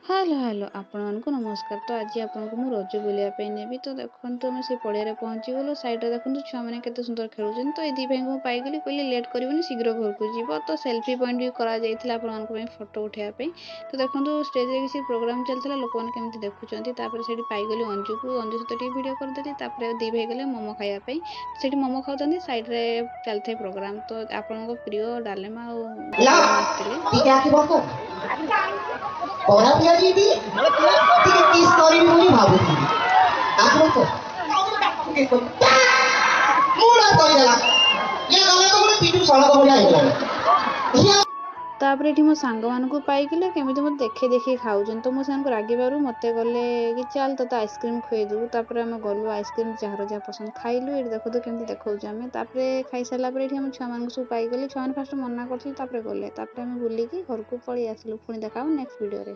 Hello hello ଆପଣମାନଙ୍କୁ ନମସ୍କାର। ତ ଆଜି ଆପଣଙ୍କୁ ମୁଁ ରଜ ବୁଲିବା ପାଇଁ ନେବି। ତ ଦେଖନ୍ତୁ ଆମେ ସେ ପଡ଼ିଆରେ ପହଞ୍ଚିଗଲୁ। ସାଇଡ଼୍ରେ ଦେଖନ୍ତୁ ଛୁଆମାନେ କେତେ ସୁନ୍ଦର ଖେଳୁଛନ୍ତି। ତ ଏଇ ଦୁଇ ଭାଇଙ୍କୁ ମୁଁ ପାଇଗଲି, କହିଲି ଲେଟ୍ କରିବନି, ଶୀଘ୍ର ଘରକୁ ଯିବ। ତ ସେଲ୍ଫି ପଏଣ୍ଟ ବି କରାଯାଇଥିଲା ଆପଣମାନଙ୍କ ପାଇଁ ଫଟୋ ଉଠାଇବା ପାଇଁ। ତ ଦେଖନ୍ତୁ ଷ୍ଟେଜ୍ରେ କିଛି ପ୍ରୋଗ୍ରାମ୍ ଚାଲିଥିଲା, ଲୋକମାନେ କେମିତି ଦେଖୁଛନ୍ତି। ତାପରେ ସେଇଠି ପାଇଗଲି ଅଞ୍ଜୁକୁ, ଅଞ୍ଜୁ ସହିତ ଟିକେ ଭିଡ଼ିଓ କରିଦେଲି। ତାପରେ ଦୁଇ ଭାଇ ଗଲେ ମୋମୋ ଖାଇବା ପାଇଁ। ସେଇଠି ମୋମୋ ଖାଉଥାନ୍ତି, ସାଇଡ଼୍ରେ ଚାଲିଥାଏ ପ୍ରୋଗ୍ରାମ୍। ତ ଆପଣଙ୍କ ପ୍ରିୟ ଡାଲେମା ଆଉ ला ଗୁରୁମା ଆସିଥିଲେ। ଟିକେ ଆସିବ ତ ପଢା ପିଆଜି ଟିକେ କିସ୍ କରିବି ବୋଲି ଭାବୁଥିଲି ଆସିବ ତ ମୁଣ୍ଡ କରିଦେଲା ଇଏ ଗଲେ ତ ଗୋଟେ ପିଠୁ ସଳକ ଭଳିଆ ହେଇଗଲାଣି। ତାପରେ ଏଠି ମୋ ସାଙ୍ଗମାନଙ୍କୁ ପାଇଗଲେ, କେମିତି ମୋତେ ଦେଖି ଖାଉଛନ୍ତି। ତ ମୁଁ ସେମାନଙ୍କୁ ରାଗିବାରୁ ମୋତେ ଗଲେ କି ଚାଲ ତୋତେ ଆଇସ୍କ୍ରିମ୍ ଖୁଆଇଦେବୁ। ତାପରେ ଆମେ ଗଲୁ ଆଇସ୍କ୍ରିମ୍ ଯାହାର ଯାହା ପସନ୍ଦ ଖାଇଲୁ। ଏଠି ଦେଖନ୍ତୁ କେମିତି ଦେଖାଉଛୁ ଆମେ। ତାପରେ ଖାଇସାରିଲା ପରେ ଏଠି ଆମେ ଛୁଆମାନଙ୍କୁ ସବୁ ପାଇଗଲେ। ଛୁଆମାନେ ଫାଷ୍ଟ ମନା କରୁଥିଲେ, ତାପରେ ଗଲେ। ତାପରେ ଆମେ ବୁଲିକି ଘରକୁ ପଳେଇ ଆସିଲୁ। ପୁଣି ଦେଖା ହେବ ନେକ୍ସଟ ଭିଡ଼ିଓରେ।